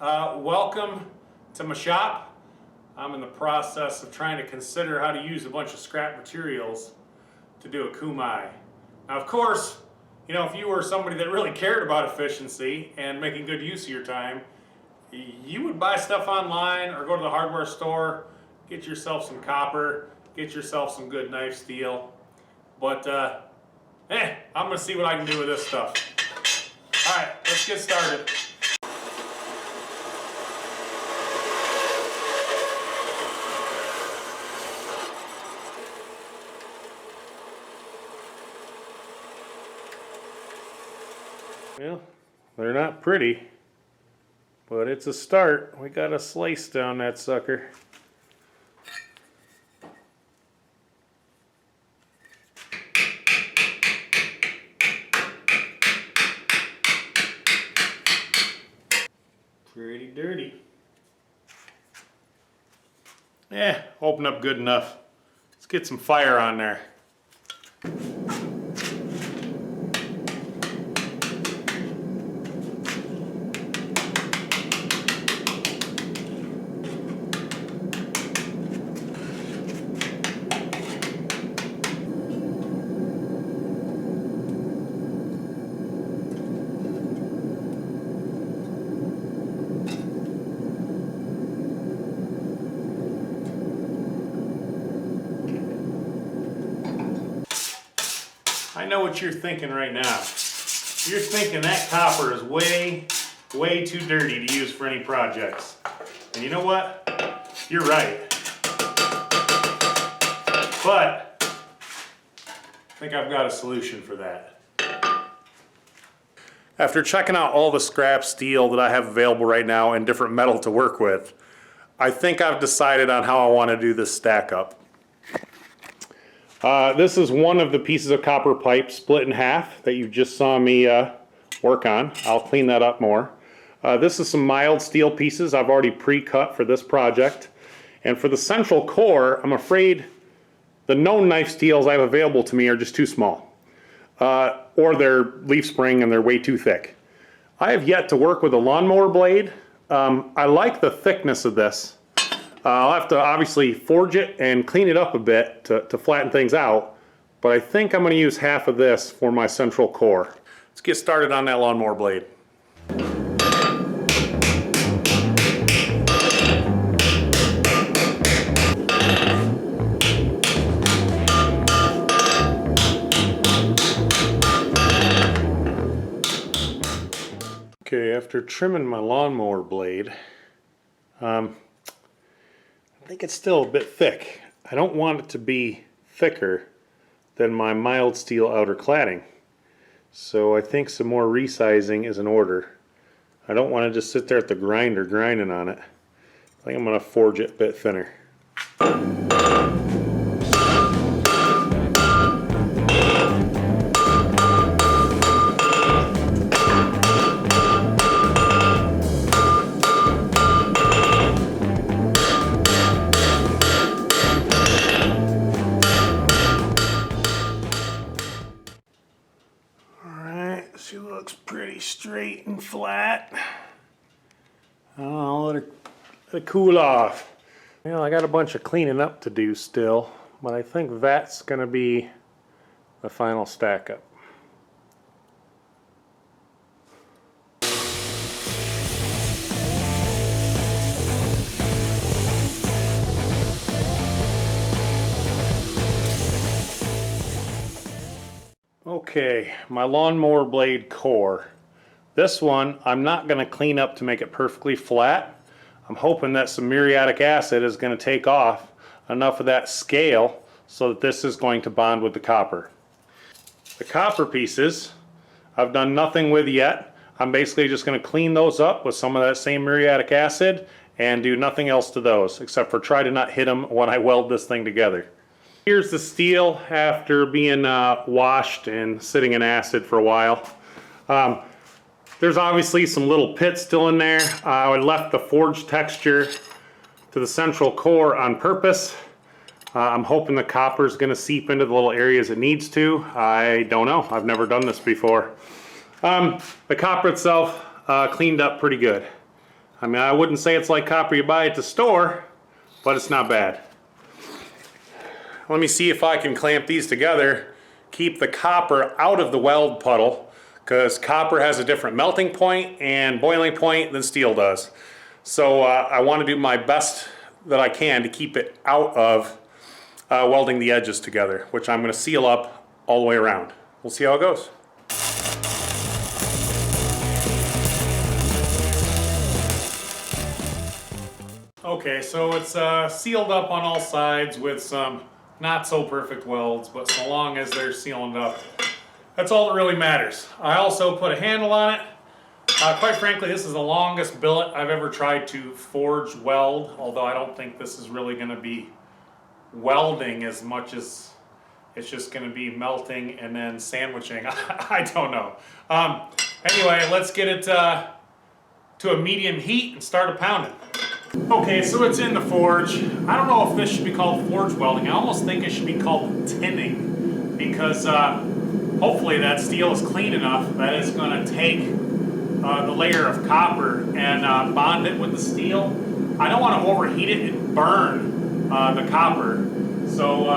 Welcome to my shop. I'm in the process of trying to consider how to use a bunch of scrap materials to do a cu-mai. Now, of course, if you were somebody that really cared about efficiency and making good use of your time, you would buy stuff online or go to the hardware store, get yourself some copper, get yourself some good knife steel. But, I'm gonna see what I can do with this stuff. All right, let's get started. Well, they're not pretty, but it's a start. We got a slice down that sucker. Pretty dirty. Open up good enough. Let's get some fire on there. I know what you're thinking right now. You're thinking that copper is way too dirty to use for any projects. And you know what? You're right. But I think I've got a solution for that. After checking out all the scrap steel that I have available right now and different metal to work with, I think I've decided on how I want to do this stack up. This is one of the pieces of copper pipe split in half that you just saw me work on. I'll clean that up more. This is some mild steel pieces I've already pre-cut for this project. And for the central core, I'm afraid the known knife steels I have available to me are just too small. Or they're leaf spring and they're way too thick. I have yet to work with a lawnmower blade. I like the thickness of this. I'll have to obviously forge it and clean it up a bit to flatten things out, but I think I'm going to use half of this for my central core. Let's get started on that lawnmower blade. Okay, after trimming my lawnmower blade, I think it's still a bit thick. I don't want it to be thicker than my mild steel outer cladding. So I think some more resizing is in order. I don't want to just sit there at the grinder grinding on it. I think I'm going to forge it a bit thinner. She looks pretty straight and flat. I'll let it cool off. I got a bunch of cleaning up to do still, but I think that's going to be the final stack up. Okay, my lawnmower blade core. This one I'm not going to clean up to make it perfectly flat. I'm hoping that some muriatic acid is going to take off enough of that scale so that this is going to bond with the copper. The copper pieces I've done nothing with yet. I'm basically just going to clean those up with some of that same muriatic acid and do nothing else to those except for try to not hit them when I weld this thing together. Here's the steel after being washed and sitting in acid for a while. There's obviously some little pits still in there. I left the forged texture to the central core on purpose. I'm hoping the copper is going to seep into the little areas it needs to. I don't know. I've never done this before. The copper itself cleaned up pretty good. I mean, I wouldn't say it's like copper you buy at the store, but it's not bad. Let me see if I can clamp these together, keep the copper out of the weld puddle, because copper has a different melting point and boiling point than steel does. So I want to do my best that I can to keep it out of welding the edges together, which I'm going to seal up all the way around. We'll see how it goes. Okay, so it's sealed up on all sides with some not so perfect welds, but so long as they're sealing up, that's all that really matters. I also put a handle on it. Quite frankly, this is the longest billet I've ever tried to forge weld, although I don't think this is really going to be welding as much as it's just going to be melting and then sandwiching. I don't know. Anyway, let's get it to a medium heat and start pounding. Okay, so it's in the forge. I don't know if this should be called forge welding. I almost think it should be called tinning, because hopefully that steel is clean enough that it's going to take the layer of copper and bond it with the steel. I don't want to overheat it and burn the copper. So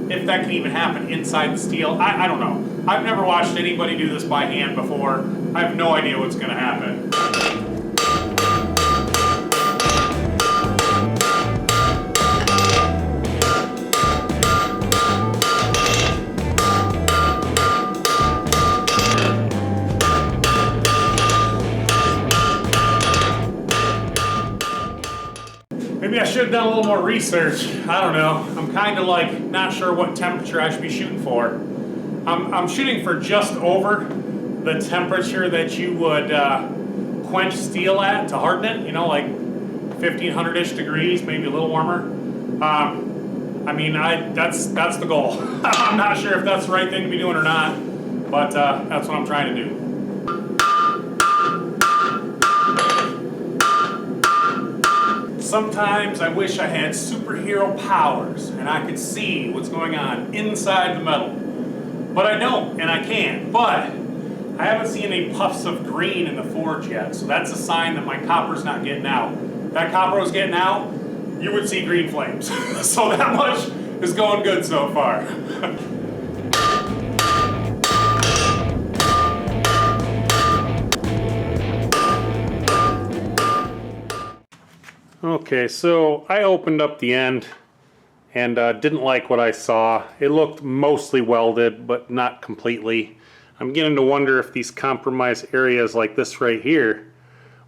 if that can even happen inside the steel, I don't know. I've never watched anybody do this by hand before. I have no idea what's going to happen. Maybe I should have done a little more research. I don't know. I'm kind of like not sure what temperature I should be shooting for. I'm shooting for just over the temperature that you would quench steel at to harden it. You know, like 1500-ish degrees, maybe a little warmer. I mean, that's the goal. I'm not sure if that's the right thing to be doing or not, but that's what I'm trying to do. Sometimes I wish I had superhero powers and I could see what's going on inside the metal. But I don't, and I can't. But I haven't seen any puffs of green in the forge yet, so that's a sign that my copper's not getting out. If that copper was getting out, you would see green flames. So that much is going good so far. Okay, so I opened up the end and didn't like what I saw. It looked mostly welded, but not completely. I'm beginning to wonder if these compromised areas like this right here,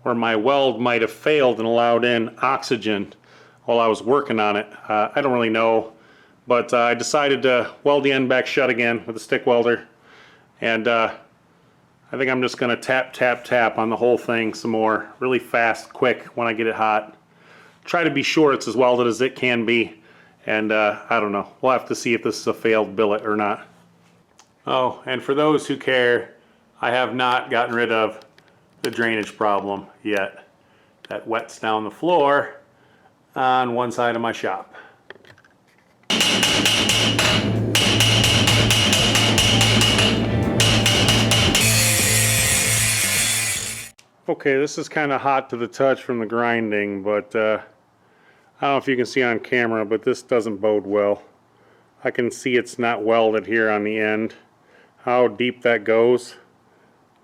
where my weld might have failed and allowed in oxygen while I was working on it. I don't really know, but I decided to weld the end back shut again with a stick welder. And I think I'm just going to tap, tap, tap on the whole thing some more, really fast, quick when I get it hot. Try to be sure it's as welded as it can be, and I don't know. We'll have to see if this is a failed billet or not. Oh, and for those who care, I have not gotten rid of the drainage problem yet. That wets down the floor on one side of my shop. Okay, this is kind of hot to the touch from the grinding, but I don't know if you can see on camera, but this doesn't bode well. I can see it's not welded here on the end. How deep that goes,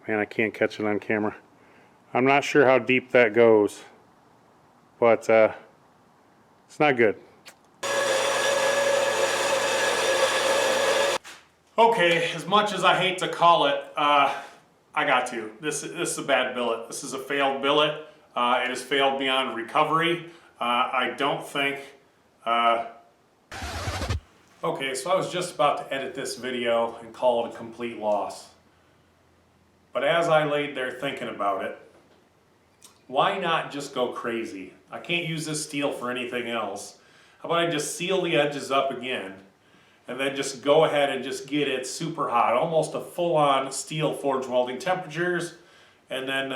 man, I can't catch it on camera. I'm not sure how deep that goes, but it's not good. Okay, as much as I hate to call it, I got to. This is a bad billet. This is a failed billet. It has failed beyond recovery. I don't think... Okay, so I was just about to edit this video and call it a complete loss. But as I laid there thinking about it, why not just go crazy? I can't use this steel for anything else. How about I just seal the edges up again and then just go ahead and just get it super hot, almost a full-on steel forge welding temperatures, and then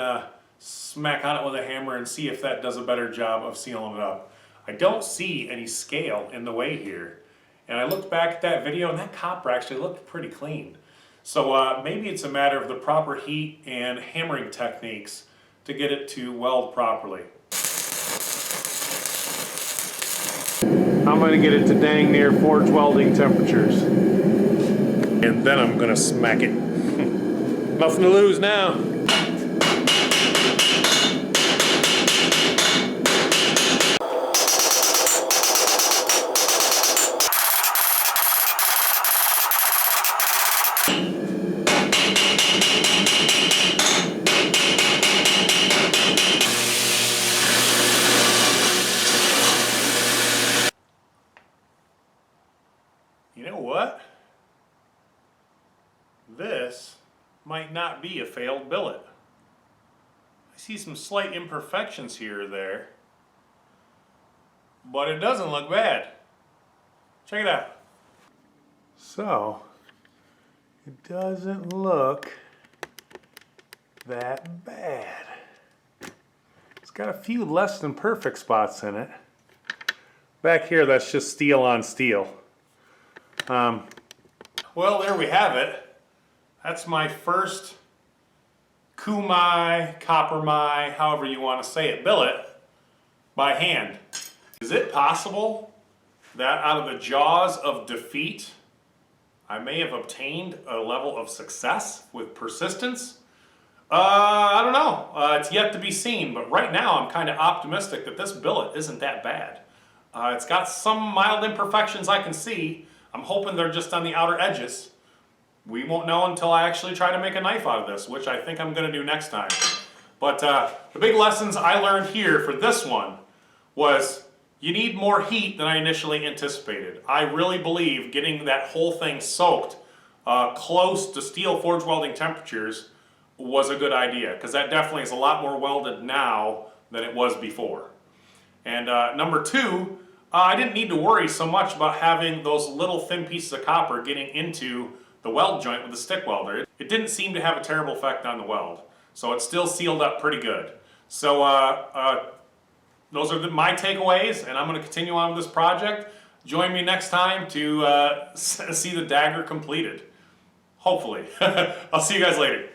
smack on it with a hammer and see if that does a better job of sealing it up. I don't see any scale in the way here. And I looked back at that video and that copper actually looked pretty clean. So maybe it's a matter of the proper heat and hammering techniques to get it to weld properly. I'm going to get it to dang near forge welding temperatures. And then I'm going to smack it. Nothing to lose now. You know what? This might not be a failed billet. I see some slight imperfections here or there, but it doesn't look bad. Check it out. So, it doesn't look that bad. It's got a few less than perfect spots in it. Back here, that's just steel on steel. Well, there we have it. That's my first cu-mai, copper-mai, however you want to say it, billet by hand. Is it possible that out of the jaws of defeat, I may have obtained a level of success with persistence? I don't know. It's yet to be seen, but right now I'm kind of optimistic that this billet isn't that bad. It's got some mild imperfections I can see. I'm hoping they're just on the outer edges. We won't know until I actually try to make a knife out of this, which I think I'm going to do next time. But the big lessons I learned here for this one was you need more heat than I initially anticipated. I really believe getting that whole thing soaked close to steel forge welding temperatures was a good idea, because that definitely is a lot more welded now than it was before. And number two, I didn't need to worry so much about having those little thin pieces of copper getting into the weld joint with the stick welder. It didn't seem to have a terrible effect on the weld, so it still sealed up pretty good. So those are my takeaways, and I'm going to continue on with this project. Join me next time to see the dagger completed. Hopefully. I'll see you guys later.